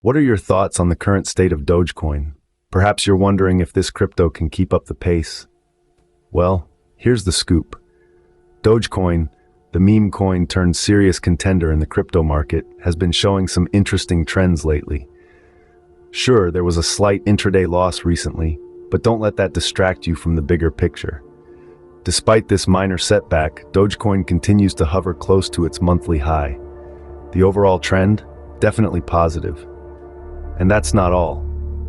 What are your thoughts on the current state of Dogecoin? Perhaps you're wondering if this crypto can keep up the pace. Well, here's the scoop. Dogecoin, the meme coin turned serious contender in the crypto market, has been showing some interesting trends lately. Sure, there was a slight intraday loss recently, but don't let that distract you from the bigger picture. Despite this minor setback, Dogecoin continues to hover close to its monthly high. The overall trend? Definitely positive. And that's not all.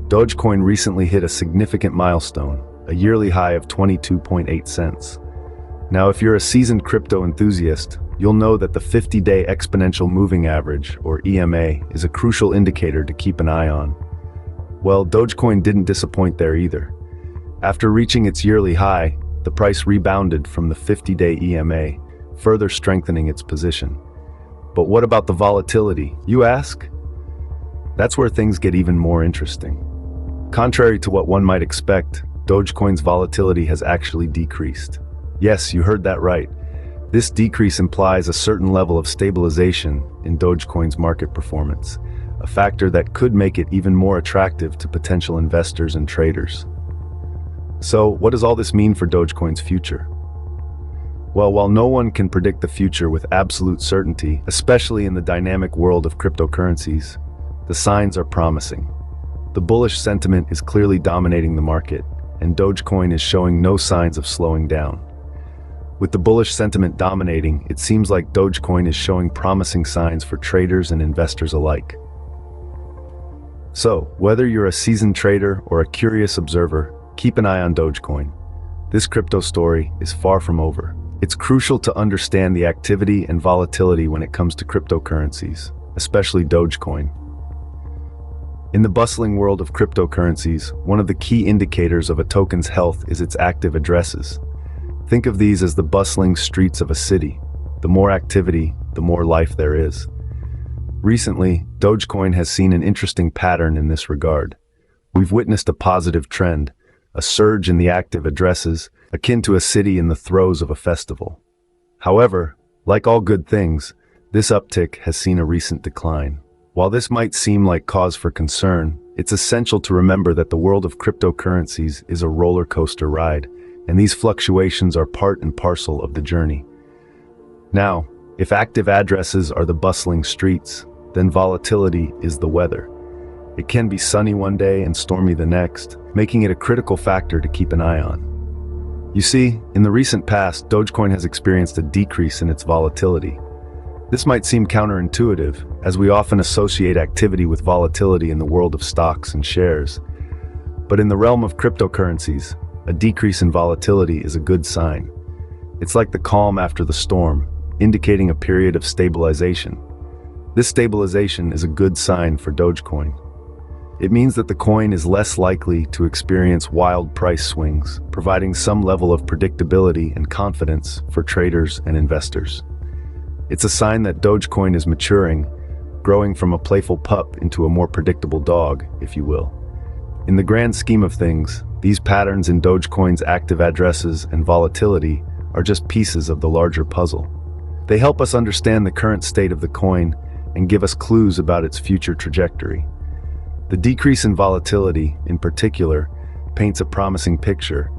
Dogecoin recently hit a significant milestone, a yearly high of 22.8 cents. Now, if you're a seasoned crypto enthusiast, you'll know that the 50-day exponential moving average, or EMA, is a crucial indicator to keep an eye on. Well, Dogecoin didn't disappoint there either. After reaching its yearly high, the price rebounded from the 50-day EMA, further strengthening its position. But what about the volatility, you ask? That's where things get even more interesting. Contrary to what one might expect, Dogecoin's volatility has actually decreased. Yes, you heard that right. This decrease implies a certain level of stabilization in Dogecoin's market performance, a factor that could make it even more attractive to potential investors and traders. So, what does all this mean for Dogecoin's future? Well, while no one can predict the future with absolute certainty, especially in the dynamic world of cryptocurrencies, the signs are promising. The bullish sentiment is clearly dominating the market, and Dogecoin is showing no signs of slowing down. With the bullish sentiment dominating, it seems like Dogecoin is showing promising signs for traders and investors alike. So, whether you're a seasoned trader or a curious observer, keep an eye on Dogecoin. This crypto story is far from over. It's crucial to understand the activity and volatility when it comes to cryptocurrencies, especially Dogecoin. In the bustling world of cryptocurrencies, one of the key indicators of a token's health is its active addresses. Think of these as the bustling streets of a city. The more activity, the more life there is. Recently, Dogecoin has seen an interesting pattern in this regard. We've witnessed a positive trend, a surge in the active addresses, akin to a city in the throes of a festival. However, like all good things, this uptick has seen a recent decline. While this might seem like cause for concern, it's essential to remember that the world of cryptocurrencies is a roller coaster ride, and these fluctuations are part and parcel of the journey. Now, if active addresses are the bustling streets, then volatility is the weather. It can be sunny one day and stormy the next, making it a critical factor to keep an eye on. You see, in the recent past, Dogecoin has experienced a decrease in its volatility. This might seem counterintuitive, as we often associate activity with volatility in the world of stocks and shares. But in the realm of cryptocurrencies, a decrease in volatility is a good sign. It's like the calm after the storm, indicating a period of stabilization. This stabilization is a good sign for Dogecoin. It means that the coin is less likely to experience wild price swings, providing some level of predictability and confidence for traders and investors. It's a sign that Dogecoin is maturing, growing from a playful pup into a more predictable dog, if you will. In the grand scheme of things, these patterns in Dogecoin's active addresses and volatility are just pieces of the larger puzzle. They help us understand the current state of the coin and give us clues about its future trajectory. The decrease in volatility, in particular, paints a promising picture,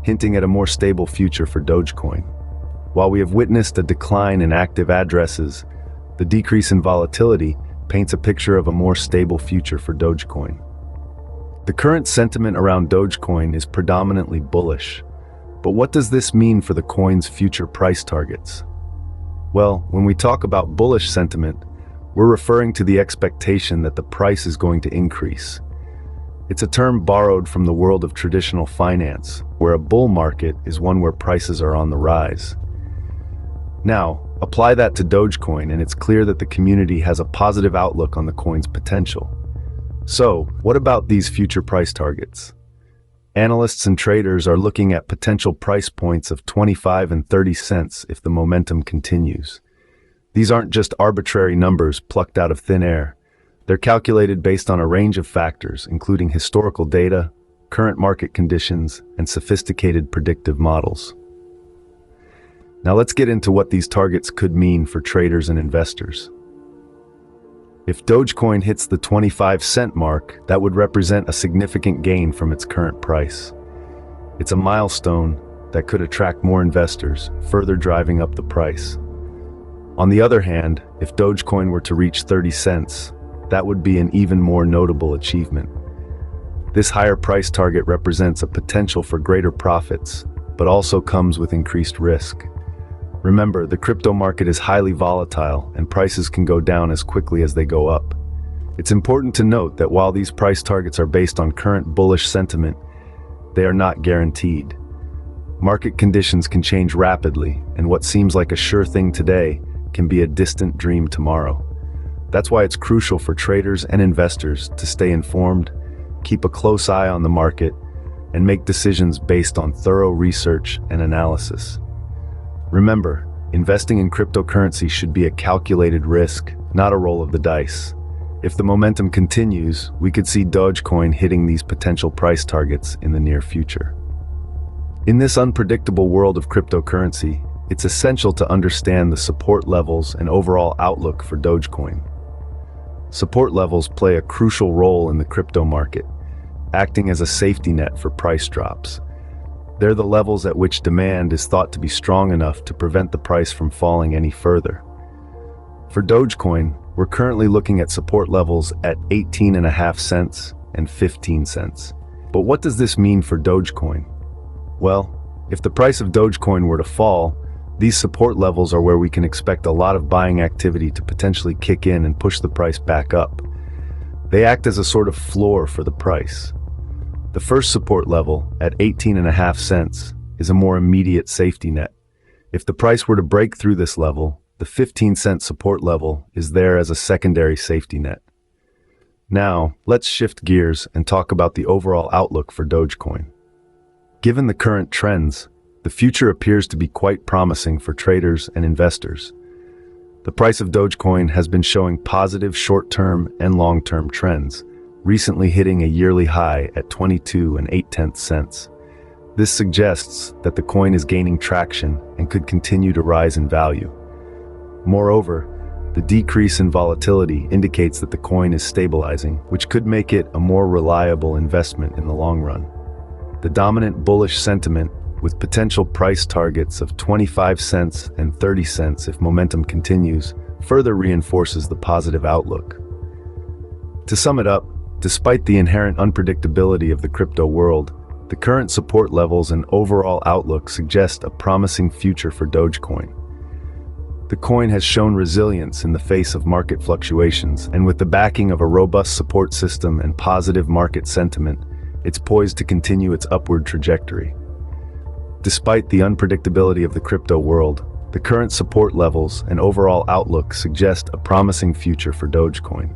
hinting at a more stable future for Dogecoin. While we have witnessed a decline in active addresses, the decrease in volatility paints a picture of a more stable future for Dogecoin. The current sentiment around Dogecoin is predominantly bullish, but what does this mean for the coin's future price targets? Well, when we talk about bullish sentiment, we're referring to the expectation that the price is going to increase. It's a term borrowed from the world of traditional finance, where a bull market is one where prices are on the rise. Now, apply that to Dogecoin and it's clear that the community has a positive outlook on the coin's potential. So, what about these future price targets? Analysts and traders are looking at potential price points of 25 and 30 cents if the momentum continues. These aren't just arbitrary numbers plucked out of thin air. They're calculated based on a range of factors, including historical data, current market conditions, and sophisticated predictive models. Now let's get into what these targets could mean for traders and investors. If Dogecoin hits the 25-cent mark, that would represent a significant gain from its current price. It's a milestone that could attract more investors, further driving up the price. On the other hand, if Dogecoin were to reach 30 cents, that would be an even more notable achievement. This higher price target represents a potential for greater profits, but also comes with increased risk. Remember, the crypto market is highly volatile and prices can go down as quickly as they go up. It's important to note that while these price targets are based on current bullish sentiment, they are not guaranteed. Market conditions can change rapidly, and what seems like a sure thing today can be a distant dream tomorrow. That's why it's crucial for traders and investors to stay informed, keep a close eye on the market, and make decisions based on thorough research and analysis. Remember, investing in cryptocurrency should be a calculated risk, not a roll of the dice. If the momentum continues, we could see Dogecoin hitting these potential price targets in the near future. In this unpredictable world of cryptocurrency, it's essential to understand the support levels and overall outlook for Dogecoin. Support levels play a crucial role in the crypto market, acting as a safety net for price drops. They're the levels at which demand is thought to be strong enough to prevent the price from falling any further. For Dogecoin, we're currently looking at support levels at 18.5 cents and 15 cents. But what does this mean for Dogecoin? Well, if the price of Dogecoin were to fall, these support levels are where we can expect a lot of buying activity to potentially kick in and push the price back up. They act as a sort of floor for the price. The first support level, at 18.5 cents, is a more immediate safety net. If the price were to break through this level, the 15-cent support level is there as a secondary safety net. Now, let's shift gears and talk about the overall outlook for Dogecoin. Given the current trends, the future appears to be quite promising for traders and investors. The price of Dogecoin has been showing positive short-term and long-term trends, recently hitting a yearly high at 22.8 cents. This suggests that the coin is gaining traction and could continue to rise in value. Moreover, the decrease in volatility indicates that the coin is stabilizing, which could make it a more reliable investment in the long run. The dominant bullish sentiment, with potential price targets of 25 cents and 30 cents if momentum continues, further reinforces the positive outlook. To sum it up, despite the inherent unpredictability of the crypto world, the current support levels and overall outlook suggest a promising future for Dogecoin. The coin has shown resilience in the face of market fluctuations, and with the backing of a robust support system and positive market sentiment, it's poised to continue its upward trajectory. Despite the unpredictability of the crypto world, the current support levels and overall outlook suggest a promising future for Dogecoin.